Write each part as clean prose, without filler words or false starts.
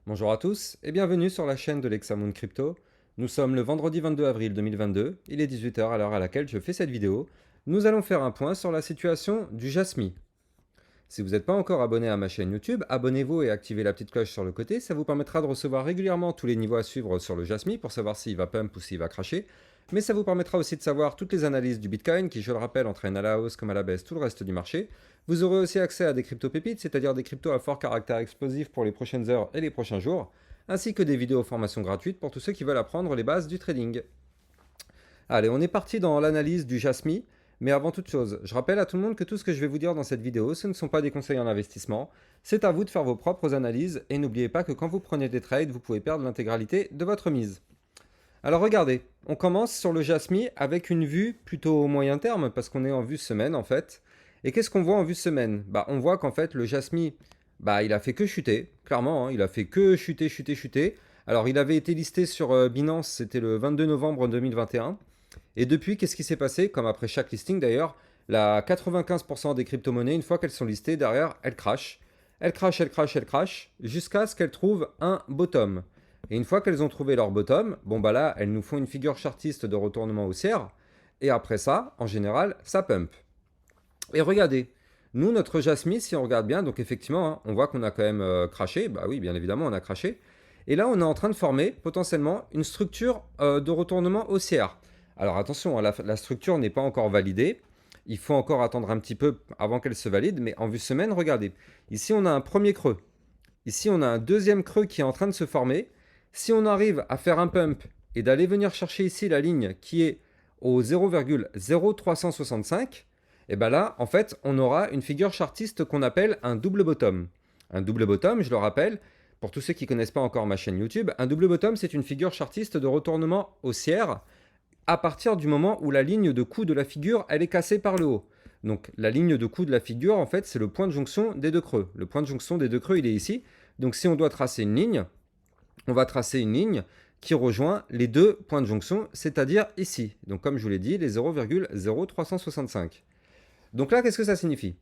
Bonjour à tous et bienvenue sur la chaîne de l'Hexamoon Crypto. Nous sommes le vendredi 22 avril 2022, il est 18 h à l'heure à laquelle je fais cette vidéo. Nous allons faire un point sur la situation du Jasmy. Si vous n'êtes pas encore abonné à ma chaîne YouTube, abonnez-vous et activez la petite cloche sur le côté, ça vous permettra de recevoir régulièrement tous les niveaux à suivre sur le Jasmy pour savoir s'il va pump ou s'il va crasher. Mais ça vous permettra aussi de savoir toutes les analyses du Bitcoin qui, je le rappelle, entraînent à la hausse comme à la baisse tout le reste du marché. Vous aurez aussi accès à des crypto-pépites, c'est-à-dire des cryptos à fort caractère explosif pour les prochaines heures et les prochains jours, ainsi que des vidéos formations gratuites pour tous ceux qui veulent apprendre les bases du trading. Allez, on est parti dans l'analyse du Jasmy, mais avant toute chose, je rappelle à tout le monde que tout ce que je vais vous dire dans cette vidéo, ce ne sont pas des conseils en investissement, c'est à vous de faire vos propres analyses, et n'oubliez pas que quand vous prenez des trades, vous pouvez perdre l'intégralité de votre mise. Alors regardez, on commence sur le Jasmy avec une vue plutôt au moyen terme, parce qu'on est en vue semaine en fait. Et qu'est-ce qu'on voit en vue semaine? On voit qu'en fait le Jasmy, il a fait que chuter, clairement, hein, il a fait que chuter, chuter, chuter. Alors il avait été listé sur Binance, c'était le 22 novembre 2021. Et depuis, qu'est-ce qui s'est passé? Comme après chaque listing d'ailleurs, la 95% des crypto-monnaies, une fois qu'elles sont listées, derrière, elles crashent. Elles crashent, elles crashent, elles crashent, jusqu'à ce qu'elles trouvent un bottom. Et une fois qu'elles ont trouvé leur bottom, bon bah là, elles nous font une figure chartiste de retournement haussière. Et après ça, en général, ça pump. Et regardez, nous, notre Jasmy, si on regarde bien, donc effectivement, hein, on voit qu'on a quand même crashé. Bah oui, bien évidemment, on a crashé. Et là, on est en train de former potentiellement une structure de retournement haussière. Alors attention, hein, la structure n'est pas encore validée. Il faut encore attendre un petit peu avant qu'elle se valide. Mais en vue semaine, regardez. Ici, on a un premier creux. Ici, on a un deuxième creux qui est en train de se former. Si on arrive à faire un pump et d'aller venir chercher ici la ligne qui est au 0,0365, et bien là, en fait, on aura une figure chartiste qu'on appelle un double bottom. Un double bottom, je le rappelle, pour tous ceux qui ne connaissent pas encore ma chaîne YouTube, un double bottom, c'est une figure chartiste de retournement haussière à partir du moment où la ligne de coup de la figure, elle est cassée par le haut. Donc la ligne de coup de la figure, en fait, c'est le point de jonction des deux creux. Le point de jonction des deux creux, il est ici. Donc si on doit tracer une ligne, on va tracer une ligne qui rejoint les deux points de jonction, c'est-à-dire ici. Donc comme je vous l'ai dit, les 0,0365. Donc là, qu'est-ce que ça signifie?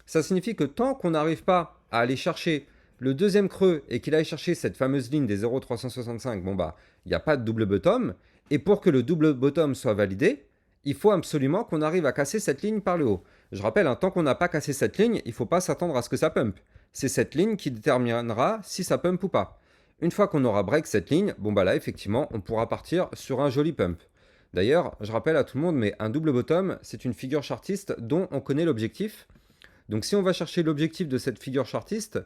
Ça signifie que tant qu'on n'arrive pas à aller chercher le deuxième creux et qu'il aille chercher cette fameuse ligne des 0,365, bon bah, il n'y a pas de double bottom. Et pour que le double bottom soit validé, il faut absolument qu'on arrive à casser cette ligne par le haut. Je rappelle, tant qu'on n'a pas cassé cette ligne, il ne faut pas s'attendre à ce que ça pump. C'est cette ligne qui déterminera si ça pump ou pas. Une fois qu'on aura break cette ligne, bon bah là, effectivement, on pourra partir sur un joli pump. D'ailleurs, je rappelle à tout le monde, mais un double bottom, c'est une figure chartiste dont on connaît l'objectif. Donc si on va chercher l'objectif de cette figure chartiste,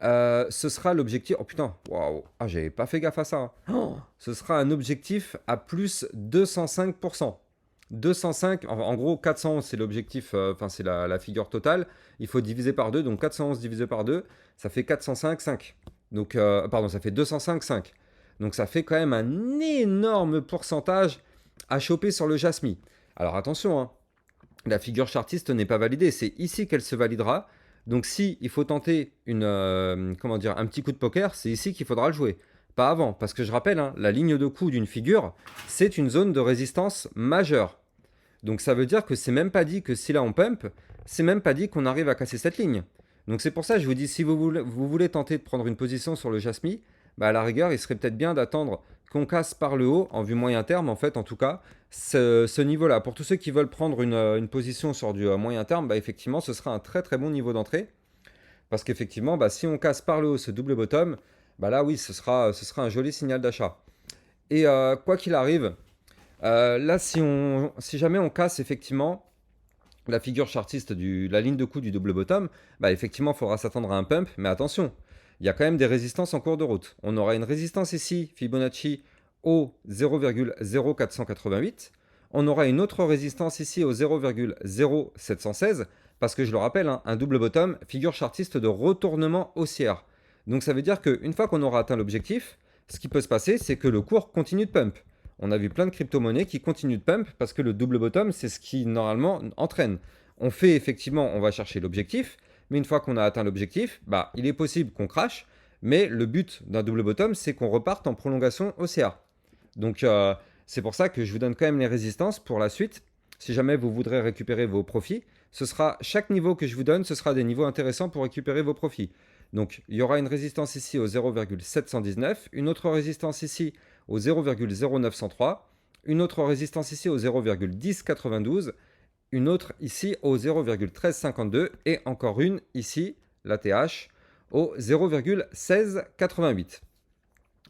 ce sera l'objectif... Oh putain, waouh, ah j'avais pas fait gaffe à ça. Ce sera un objectif à plus 205%. 205, en gros 411 c'est l'objectif, c'est la figure totale. Il faut diviser par 2, donc 411 divisé par 2, ça fait 405, 5. Donc, pardon, ça fait 205, 5. Donc ça fait quand même un énorme pourcentage à choper sur le Jasmy. Alors attention, hein, la figure chartiste n'est pas validée, c'est ici qu'elle se validera. Donc si il faut tenter un petit coup de poker, c'est ici qu'il faudra le jouer. Pas avant, parce que je rappelle, hein, la ligne de coup d'une figure, c'est une zone de résistance majeure. Donc ça veut dire que c'est même pas dit que si là on pump, c'est même pas dit qu'on arrive à casser cette ligne. Donc c'est pour ça que je vous dis, si vous voulez tenter de prendre une position sur le Jasmy, à la rigueur, il serait peut-être bien d'attendre qu'on casse par le haut, en vue moyen terme, en fait, en tout cas, ce niveau-là. Pour tous ceux qui veulent prendre une position sur du moyen terme, effectivement, ce sera un très très bon niveau d'entrée. Parce qu'effectivement, si on casse par le haut ce double bottom, là oui, ce sera un joli signal d'achat. Et quoi qu'il arrive, là, si jamais on casse effectivement la figure chartiste la ligne de coup du double bottom, effectivement, il faudra s'attendre à un pump, mais attention, il y a quand même des résistances en cours de route. On aura une résistance ici, Fibonacci, au 0,0488. On aura une autre résistance ici au 0,0716, parce que je le rappelle, hein, un double bottom, figure chartiste de retournement haussière. Donc ça veut dire qu'une fois qu'on aura atteint l'objectif, ce qui peut se passer, c'est que le cours continue de pump. On a vu plein de crypto-monnaies qui continuent de pump parce que le double bottom, c'est ce qui normalement entraîne. On fait effectivement, on va chercher l'objectif, mais une fois qu'on a atteint l'objectif, il est possible qu'on crache, mais le but d'un double bottom, c'est qu'on reparte en prolongation haussière. Donc c'est pour ça que je vous donne quand même les résistances pour la suite. Si jamais vous voudrez récupérer vos profits, chaque niveau que je vous donne, ce sera des niveaux intéressants pour récupérer vos profits. Donc, il y aura une résistance ici au 0,719, une autre résistance ici au 0,0903, une autre résistance ici au 0,1092, une autre ici au 0,1352 et encore une ici, la TH, au 0,1688.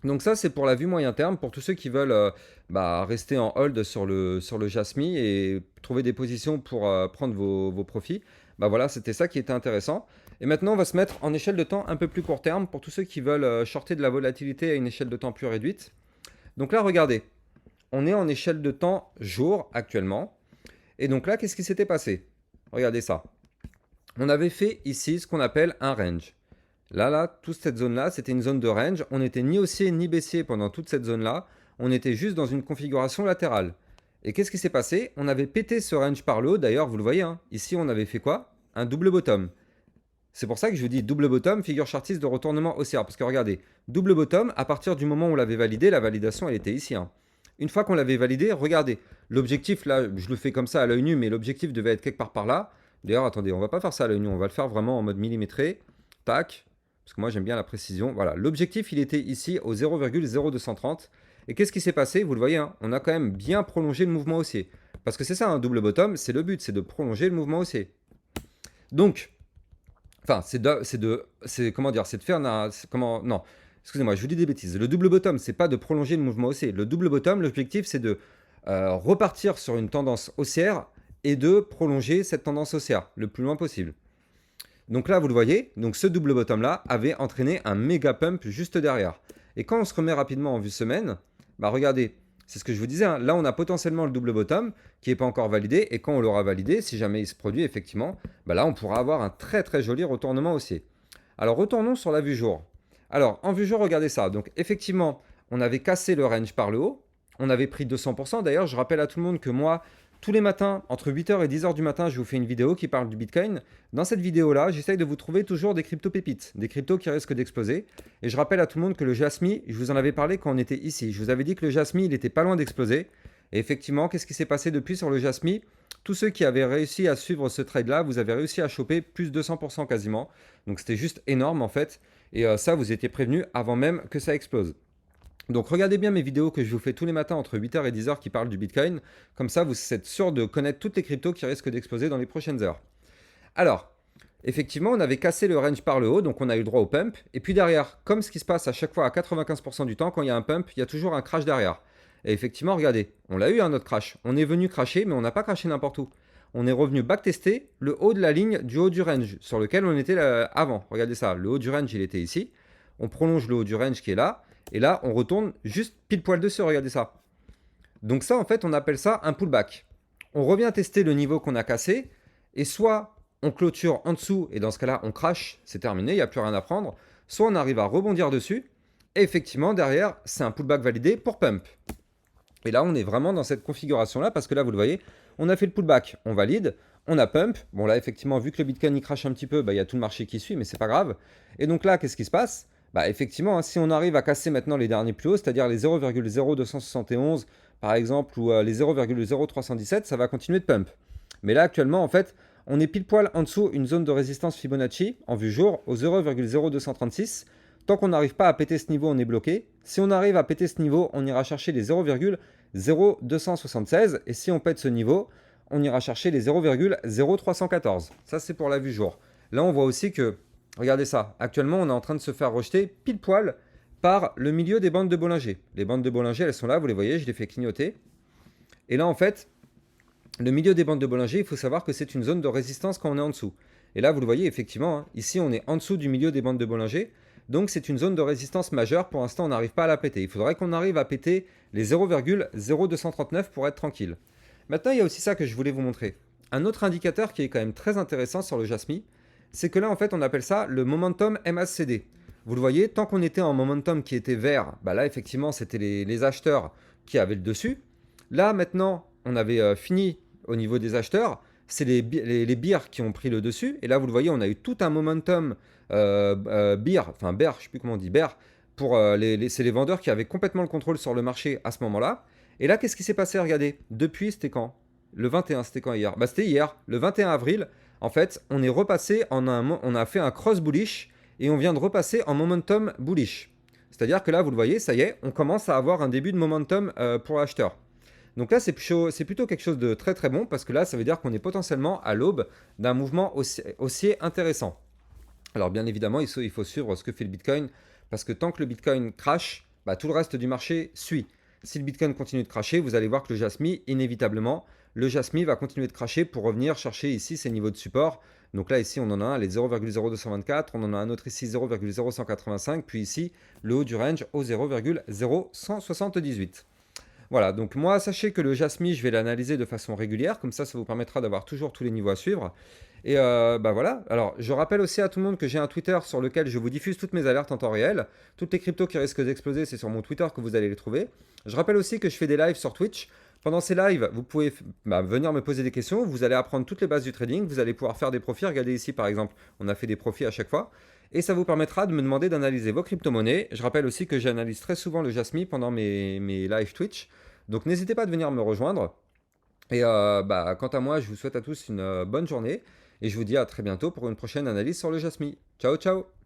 Donc ça, c'est pour la vue moyen terme, pour tous ceux qui veulent rester en hold sur le Jasmy et trouver des positions pour prendre vos profits. Bah voilà, c'était ça qui était intéressant. Et maintenant, on va se mettre en échelle de temps un peu plus court terme pour tous ceux qui veulent shorter de la volatilité à une échelle de temps plus réduite. Donc là, regardez, on est en échelle de temps jour actuellement. Et donc là, qu'est-ce qui s'était passé? Regardez ça. On avait fait ici ce qu'on appelle un range. Là, toute cette zone-là, c'était une zone de range. On n'était ni haussier ni baissier pendant toute cette zone-là. On était juste dans une configuration latérale. Et qu'est-ce qui s'est passé? On avait pété ce range par le haut. D'ailleurs, vous le voyez, hein, ici, on avait fait quoi? Un double bottom. C'est pour ça que je vous dis double bottom, figure chartiste de retournement haussière. Parce que regardez, double bottom, à partir du moment où on l'avait validé, la validation, elle était ici. Hein. Une fois qu'on l'avait validé, regardez, l'objectif, là, je le fais comme ça à l'œil nu, mais l'objectif devait être quelque part par là. D'ailleurs, attendez, on va pas faire ça à l'œil nu, on va le faire vraiment en mode millimétré. Tac, parce que moi j'aime bien la précision. Voilà, l'objectif, il était ici au 0,0230. Et qu'est-ce qui s'est passé? Vous le voyez, hein, on a quand même bien prolongé le mouvement haussier. Parce que c'est ça, un double bottom, c'est le but, c'est de prolonger le mouvement haussier. Donc, enfin, comment dire, c'est de faire, non, excusez-moi, je vous dis des bêtises. Le double bottom, c'est pas de prolonger le mouvement haussier. Le double bottom, l'objectif, c'est de repartir sur une tendance haussière et de prolonger cette tendance haussière le plus loin possible. Donc là, vous le voyez, donc ce double bottom là avait entraîné un méga pump juste derrière. Et quand on se remet rapidement en vue semaine, bah regardez, c'est ce que je vous disais, hein, là on a potentiellement le double bottom qui n'est pas encore validé, et quand on l'aura validé, si jamais il se produit effectivement, bah là on pourra avoir un très très joli retournement haussier. Alors retournons sur la vue jour. Alors en vue jour, regardez ça, donc effectivement on avait cassé le range par le haut, on avait pris 200%, d'ailleurs je rappelle à tout le monde que moi, tous les matins, entre 8h et 10h du matin, je vous fais une vidéo qui parle du Bitcoin. Dans cette vidéo-là, j'essaye de vous trouver toujours des crypto-pépites, des cryptos qui risquent d'exploser. Et je rappelle à tout le monde que le Jasmy, je vous en avais parlé quand on était ici. Je vous avais dit que le Jasmy, il était pas loin d'exploser. Et effectivement, qu'est-ce qui s'est passé depuis sur le Jasmy? Tous ceux qui avaient réussi à suivre ce trade-là, vous avez réussi à choper plus de 200% quasiment. Donc c'était juste énorme en fait. Et ça, vous étiez prévenu avant même que ça explose. Donc regardez bien mes vidéos que je vous fais tous les matins entre 8h et 10h qui parlent du Bitcoin. Comme ça, vous êtes sûr de connaître toutes les cryptos qui risquent d'exploser dans les prochaines heures. Alors, effectivement, on avait cassé le range par le haut, donc on a eu le droit au pump. Et puis derrière, comme ce qui se passe à chaque fois à 95% du temps, quand il y a un pump, il y a toujours un crash derrière. Et effectivement, regardez, on l'a eu un autre crash. On est venu crasher, mais on n'a pas craché n'importe où. On est revenu backtester le haut de la ligne du haut du range, sur lequel on était avant. Regardez ça, le haut du range, il était ici. On prolonge le haut du range qui est là. Et là, on retourne juste pile poil dessus, regardez ça. Donc ça, en fait, on appelle ça un pullback. On revient tester le niveau qu'on a cassé, et soit on clôture en dessous, et dans ce cas-là, on crash, c'est terminé, il n'y a plus rien à prendre, soit on arrive à rebondir dessus, et effectivement, derrière, c'est un pullback validé pour pump. Et là, on est vraiment dans cette configuration-là, parce que là, vous le voyez, on a fait le pullback, on valide, on a pump. Bon là, effectivement, vu que le Bitcoin il crache un petit peu, il y a tout le marché qui suit, mais c'est pas grave. Et donc là, qu'est-ce qui se passe? Bah effectivement, hein, si on arrive à casser maintenant les derniers plus hauts, c'est-à-dire les 0,0271 par exemple, ou les 0,0317, ça va continuer de pump. Mais là actuellement, en fait, on est pile poil en dessous une zone de résistance Fibonacci en vue jour au 0,0236. Tant qu'on n'arrive pas à péter ce niveau, on est bloqué. Si on arrive à péter ce niveau, on ira chercher les 0,0276. Et si on pète ce niveau, on ira chercher les 0,0314. Ça, c'est pour la vue jour. Là, on voit aussi que, regardez ça, actuellement, on est en train de se faire rejeter pile poil par le milieu des bandes de Bollinger. Les bandes de Bollinger, elles sont là, vous les voyez, je les fais clignoter. Et là, en fait, le milieu des bandes de Bollinger, il faut savoir que c'est une zone de résistance quand on est en dessous. Et là, vous le voyez, effectivement, hein, ici, on est en dessous du milieu des bandes de Bollinger. Donc, c'est une zone de résistance majeure. Pour l'instant, on n'arrive pas à la péter. Il faudrait qu'on arrive à péter les 0,0239 pour être tranquille. Maintenant, il y a aussi ça que je voulais vous montrer. Un autre indicateur qui est quand même très intéressant sur le Jasmy, c'est que là, en fait, on appelle ça le momentum MACD. Vous le voyez, tant qu'on était en momentum qui était vert, bah là, effectivement, c'était les acheteurs qui avaient le dessus. Là, maintenant, on avait fini au niveau des acheteurs. C'est les bears qui ont pris le dessus. Et là, vous le voyez, on a eu tout un momentum bear, enfin bear, je ne sais plus comment on dit, bear, pour c'est les vendeurs qui avaient complètement le contrôle sur le marché à ce moment-là. Et là, qu'est-ce qui s'est passé? Regardez, depuis, c'était quand? Le 21, c'était quand hier? Bah, c'était hier, le 21 avril. En fait, on est repassé, on a fait un cross bullish. et on vient de repasser en momentum bullish. C'est-à-dire que là, vous le voyez, ça y est, on commence à avoir un début de momentum pour l'acheteur. Donc là, c'est plutôt quelque chose de très très bon parce que là, ça veut dire qu'on est potentiellement à l'aube d'un mouvement haussier intéressant. Alors bien évidemment, il faut suivre ce que fait le Bitcoin parce que tant que le Bitcoin crash, bah, tout le reste du marché suit. Si le Bitcoin continue de crasher, vous allez voir que le Jasmy, inévitablement, le Jasmy va continuer de crasher pour revenir chercher ici ses niveaux de support. Donc là, ici, on en a un, les 0,0224, on en a un autre ici, 0,0185, puis ici, le haut du range au 0,0178. Voilà, donc moi, sachez que le Jasmy, je vais l'analyser de façon régulière, comme ça vous permettra d'avoir toujours tous les niveaux à suivre. Et bah voilà, alors je rappelle aussi à tout le monde que j'ai un Twitter sur lequel je vous diffuse toutes mes alertes en temps réel. Toutes les cryptos qui risquent d'exploser, c'est sur mon Twitter que vous allez les trouver. Je rappelle aussi que je fais des lives sur Twitch. Pendant ces lives, vous pouvez venir me poser des questions, vous allez apprendre toutes les bases du trading, vous allez pouvoir faire des profits. Regardez ici par exemple, on a fait des profits à chaque fois. Et ça vous permettra de me demander d'analyser vos crypto-monnaies. Je rappelle aussi que j'analyse très souvent le Jasmy pendant mes lives Twitch. Donc n'hésitez pas à venir me rejoindre. Et quant à moi, je vous souhaite à tous une bonne journée. Et je vous dis à très bientôt pour une prochaine analyse sur le Jasmy. Ciao, ciao!